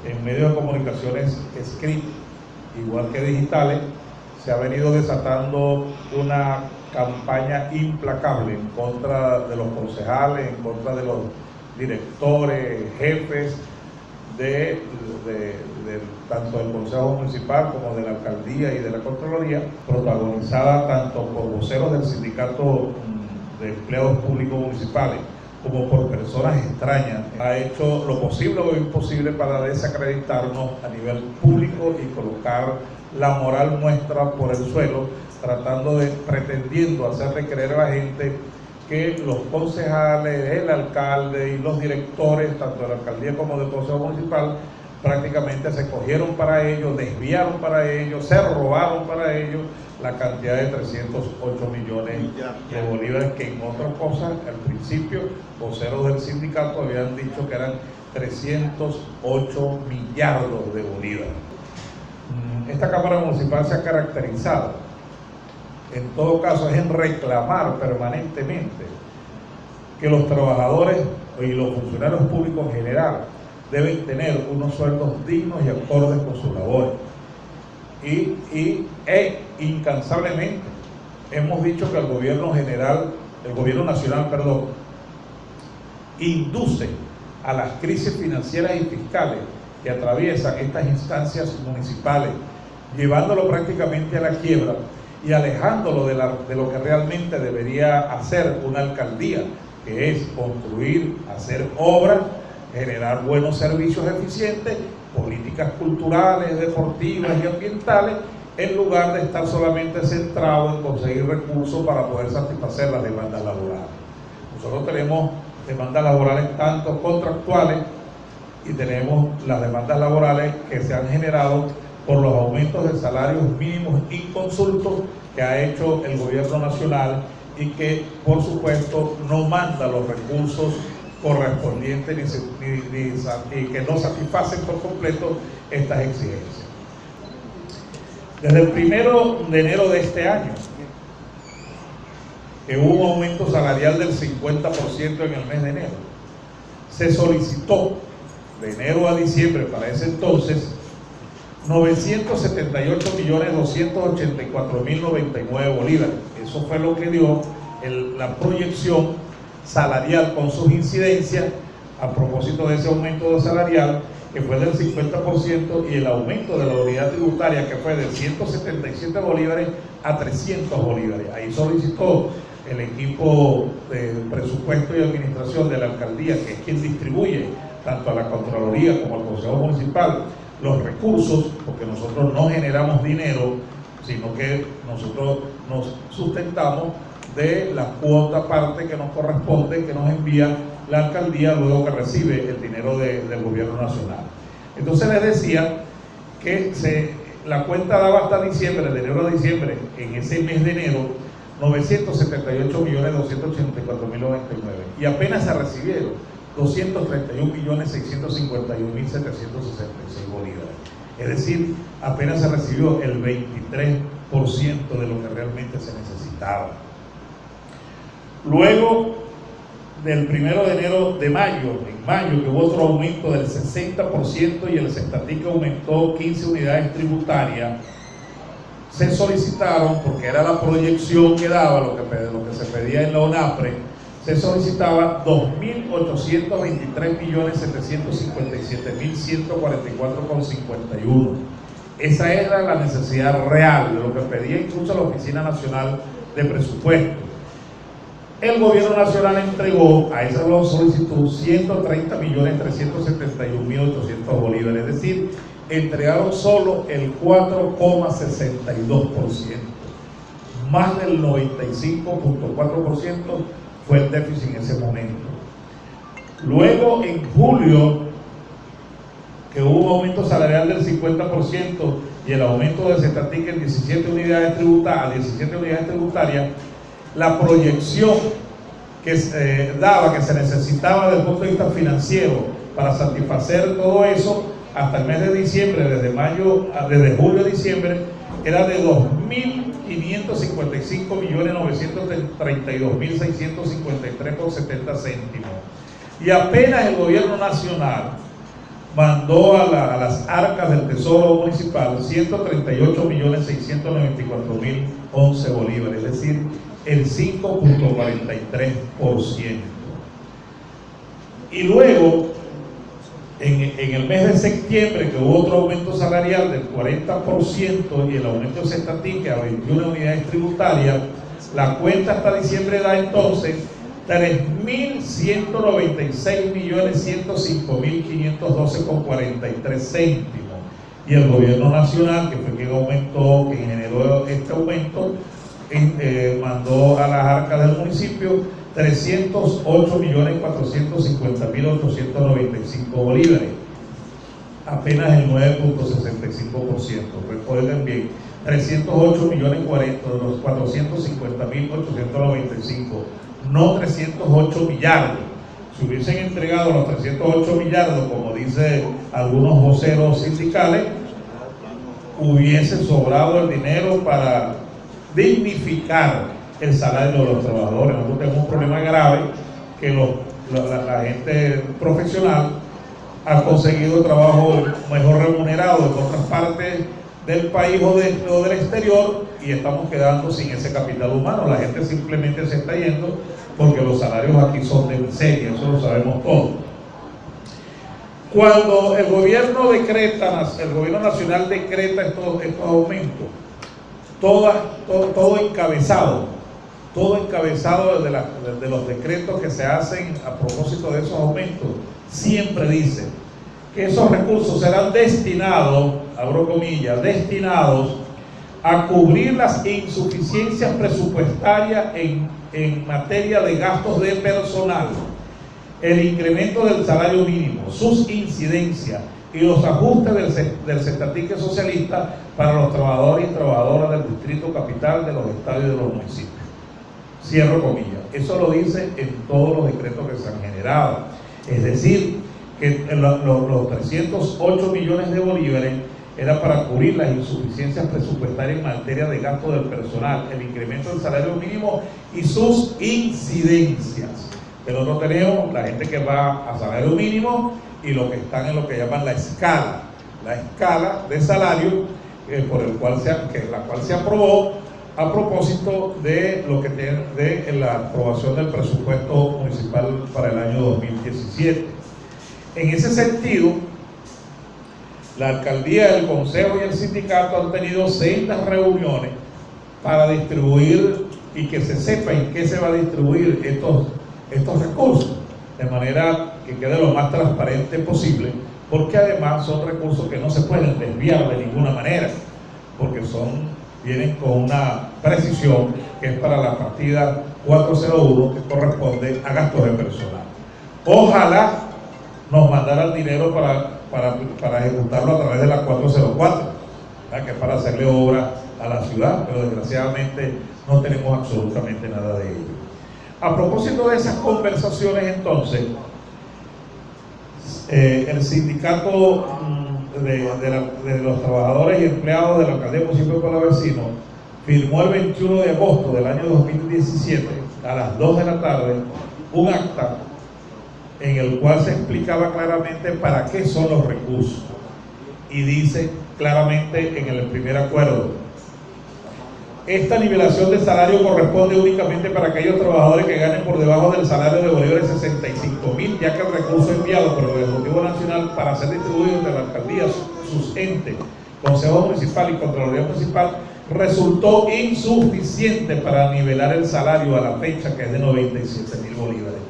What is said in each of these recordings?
en medios de comunicaciones escritos, igual que digitales, se ha venido desatando una campaña implacable en contra de los concejales, en contra de los directores, jefes tanto del Consejo Municipal como de la Alcaldía y de la Contraloría, protagonizada tanto por voceros del Sindicato de Empleados Públicos Municipales como por personas extrañas. Ha hecho lo posible o imposible para desacreditarnos a nivel público y colocar la moral nuestra por el suelo, pretendiendo hacerle creer a la gente que los concejales, el alcalde y los directores, tanto de la alcaldía como del Consejo Municipal, prácticamente se cogieron para ellos, desviaron para ellos, se robaron para ellos la cantidad de 308 millones de bolívares, que en otras cosas, al principio, voceros del sindicato habían dicho que eran 308 millardos de bolívares. Esta Cámara Municipal se ha caracterizado, en todo caso, es en reclamar permanentemente que los trabajadores y los funcionarios públicos en general deben tener unos sueldos dignos y acordes con sus labores. Incansablemente hemos dicho que el gobierno nacional, induce a las crisis financieras y fiscales que atraviesan estas instancias municipales, llevándolo prácticamente a la quiebra y alejándolo de lo que realmente debería hacer una alcaldía, que es construir, hacer obras, generar buenos servicios eficientes, políticas culturales, deportivas y ambientales, en lugar de estar solamente centrado en conseguir recursos para poder satisfacer las demandas laborales. Nosotros tenemos demandas laborales tanto contractuales y tenemos las demandas laborales que se han generado por los aumentos de salarios mínimos inconsultos que ha hecho el gobierno nacional y que, por supuesto, no manda los recursos correspondientes y que no satisfacen por completo estas exigencias. Desde el 1 de enero de este año, que hubo un aumento salarial del 50% en el mes de enero, se solicitó de enero a diciembre para ese entonces 978.284.099 bolívares. Eso fue lo que dio la proyección salarial con sus incidencias a propósito de ese aumento salarial, que fue del 50%, y el aumento de la unidad tributaria, que fue de 177 bolívares a 300 bolívares. Ahí solicitó el equipo de presupuesto y administración de la alcaldía, que es quien distribuye tanto a la Contraloría como al Consejo Municipal los recursos, porque nosotros no generamos dinero, sino que nosotros nos sustentamos de la cuota parte que nos corresponde, que nos envía la alcaldía luego que recibe el dinero del gobierno nacional. Entonces les decía que la cuenta daba hasta diciembre, de enero a diciembre, en ese mes de enero, 978.284.099, y apenas se recibieron 231.651.766 bolívares. Es decir, apenas se recibió el 23% de lo que realmente se necesitaba. Luego del 1 de enero en mayo, que hubo otro aumento del 60% y el Cestatic aumentó 15 unidades tributarias, se solicitaron, porque era la proyección que daba lo que se pedía en la ONAPRE, se solicitaba 2.823.757.144,51. Esa era la necesidad real de lo que pedía incluso la Oficina Nacional de Presupuesto. El gobierno nacional entregó a esa solicitud 130.371.800 bolívares, es decir, entregaron solo el 4,62%, más del 95,4% fue el déficit en ese momento. Luego, en julio, que hubo un aumento salarial del 50% y el aumento de Cestatic en 17 unidades tributarias, la proyección que daba que se necesitaba desde el punto de vista financiero para satisfacer todo eso hasta el mes de diciembre, desde julio a diciembre, era de 2.555.932.653,70 céntimos. Y apenas el gobierno nacional mandó a las arcas del Tesoro Municipal 138.694.011 bolívares, es decir, el 5.43%. Y luego, en el mes de septiembre, que hubo otro aumento salarial del 40% y el aumento de cestatique a 21 unidades tributarias, la cuenta hasta diciembre da entonces 3.196.105.512,43 céntimos. Y el gobierno nacional, que fue quien aumentó, quien generó este aumento, mandó a las arcas del municipio 308.450.895 bolívares, apenas el 9.65%. Recuerden bien, 308.450.895, no 308 millardos. Si hubiesen entregado los 308 millardos, como dicen algunos voceros sindicales, hubiese sobrado el dinero para dignificar el salario de los trabajadores. Nosotros tenemos un problema grave, que la gente profesional ha conseguido trabajo mejor remunerado en otras partes del país o del exterior, y estamos quedando sin ese capital humano. La gente simplemente se está yendo porque los salarios aquí son de miseria, eso lo sabemos todos. Cuando el gobierno nacional decreta estos aumentos, todo encabezado de los decretos que se hacen a propósito de esos aumentos, siempre dice que esos recursos serán destinados, abro comillas, destinados a cubrir las insuficiencias presupuestarias en materia de gastos de personal, el incremento del salario mínimo, sus incidencias y los ajustes del cestatique socialista para los trabajadores y trabajadoras del Distrito Capital, de los estados y de los municipios. Cierro comillas. Eso lo dice en todos los decretos que se han generado. Es decir, que los 308 millones de bolívares era para cubrir las insuficiencias presupuestarias en materia de gasto del personal, el incremento del salario mínimo y sus incidencias. Pero no tenemos la gente que va a salario mínimo y los que están en lo que llaman la escala de salario, por la cual se aprobó a propósito de la aprobación del presupuesto municipal para el año 2017. En ese sentido, la alcaldía, el consejo y el sindicato han tenido sendas reuniones para distribuir y que se sepa en qué se va a distribuir estos recursos, de manera que quede lo más transparente posible, porque además son recursos que no se pueden desviar de ninguna manera, porque vienen con una precisión que es para la partida 401, que corresponde a gastos de personal. Ojalá nos mandaran dinero para ejecutarlo a través de la 404, que es para hacerle obra a la ciudad, pero desgraciadamente no tenemos absolutamente nada de ello. A propósito de esas conversaciones, entonces, el sindicato de los trabajadores y empleados de la alcaldía del municipio de Palavecino firmó el 21 de agosto del año 2017 a las 2 de la tarde un acta en el cual se explicaba claramente para qué son los recursos, y dice claramente en el primer acuerdo: esta nivelación de salario corresponde únicamente para aquellos trabajadores que ganen por debajo del salario de bolívares 65.000, ya que el recurso enviado por el Ejecutivo Nacional para ser distribuido entre la alcaldía, sus entes, Consejo Municipal y Contraloría Municipal, resultó insuficiente para nivelar el salario a la fecha, que es de 97.000 bolívares.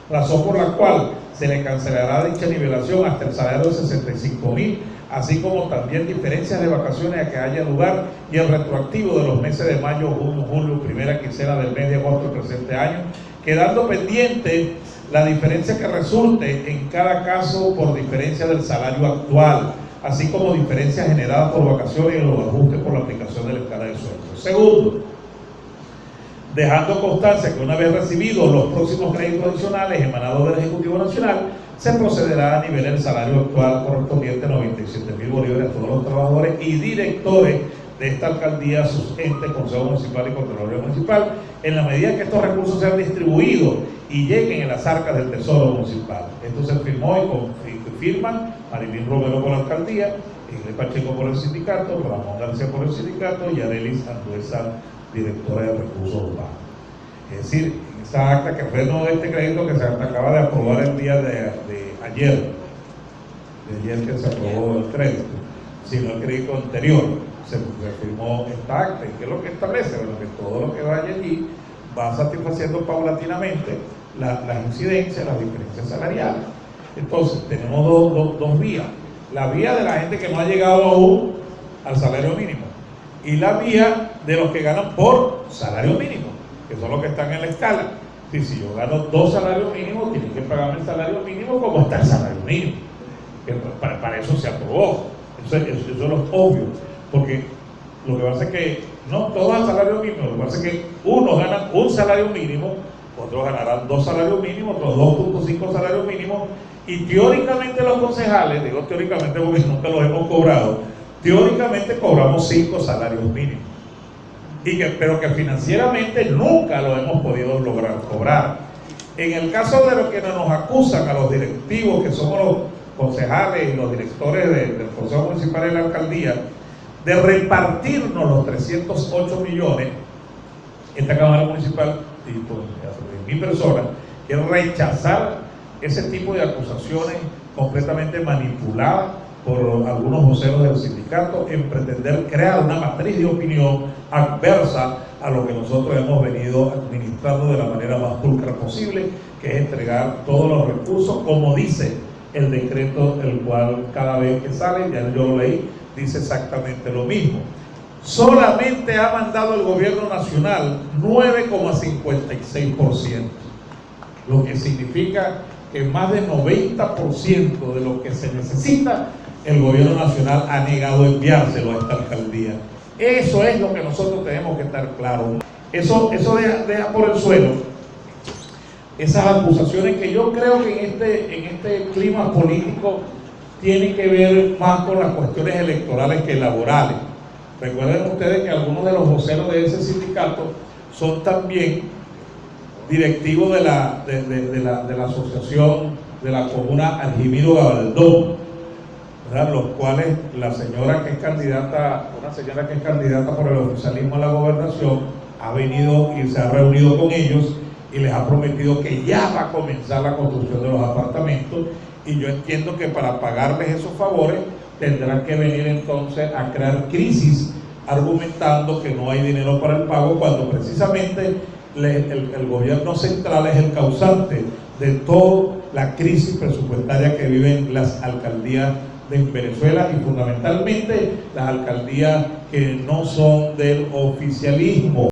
Razón por la cual se le cancelará dicha nivelación hasta el salario de 65.000, así como también diferencias de vacaciones a que haya lugar, y el retroactivo de los meses de mayo, junio, julio, primera quincena del mes de agosto del presente año, quedando pendiente la diferencia que resulte en cada caso por diferencia del salario actual, así como diferencias generadas por vacaciones y los ajustes por la aplicación de la escala de sueldos. Segundo, dejando constancia que una vez recibidos los próximos créditos adicionales emanados del Ejecutivo Nacional, se procederá a nivelar el salario actual correspondiente a 97.000 bolívares a todos los trabajadores y directores de esta alcaldía, sus entes, Consejo Municipal y Contraloría Municipal, en la medida que estos recursos sean distribuidos y lleguen en las arcas del Tesoro Municipal. Esto se firmó y firman Marilyn Romero por la alcaldía, Ingle Pacheco por el sindicato, Ramón García por el sindicato y Arelis Anduesa, directora de Recursos Urbanos. Es decir, esa acta que fue no este crédito que se acaba de aprobar el día de ayer que se aprobó el crédito, sino el crédito anterior, se firmó esta acta, y que es lo que establece, bueno, que todo lo que vaya allí va satisfaciendo paulatinamente las incidencias, las diferencias salariales. Entonces, tenemos dos vías: la vía de la gente que no ha llegado aún al salario mínimo y la vía de los que ganan por salario mínimo, que son los que están en la escala. Si yo gano 2 salarios mínimos, tienen que pagarme el salario mínimo como está el salario mínimo, que para eso se aprobó. Eso es lo obvio, porque lo que pasa es que no todos al salario mínimo, lo que pasa es que unos ganan un salario mínimo, otros ganarán 2 salarios mínimos, otros 2.5 salarios mínimos, y teóricamente los concejales, digo teóricamente porque nunca los hemos cobrado, teóricamente cobramos 5 salarios mínimos, pero que financieramente nunca lo hemos podido lograr cobrar. En el caso de los que nos acusan a los directivos, que somos los concejales y los directores del Consejo Municipal y la Alcaldía, de repartirnos los 308 millones, esta Cámara Municipal, y 10.000 personas, quieren rechazar ese tipo de acusaciones completamente manipuladas por algunos voceros del sindicato en pretender crear una matriz de opinión adversa a lo que nosotros hemos venido administrando de la manera más pulcra posible, que es entregar todos los recursos, como dice el decreto, el cual cada vez que sale, ya yo lo leí, dice exactamente lo mismo. Solamente ha mandado el gobierno nacional 9,56%, lo que significa que más del 90% de lo que se necesita, el gobierno nacional ha negado enviárselo a esta alcaldía. Eso es lo que nosotros tenemos que estar claros. Eso deja por el suelo esas acusaciones que yo creo que en este clima político tienen que ver más con las cuestiones electorales que laborales. Recuerden ustedes que algunos de los voceros de ese sindicato son también directivos de la asociación de la comuna Argimiro Gabaldón, ¿verdad? Los cuales la señora que es candidata, una señora que es candidata por el oficialismo a la gobernación, ha venido y se ha reunido con ellos y les ha prometido que ya va a comenzar la construcción de los apartamentos, y yo entiendo que para pagarles esos favores tendrán que venir entonces a crear crisis argumentando que no hay dinero para el pago, cuando precisamente el gobierno central es el causante de toda la crisis presupuestaria que viven las alcaldías de Venezuela, y fundamentalmente las alcaldías que no son del oficialismo.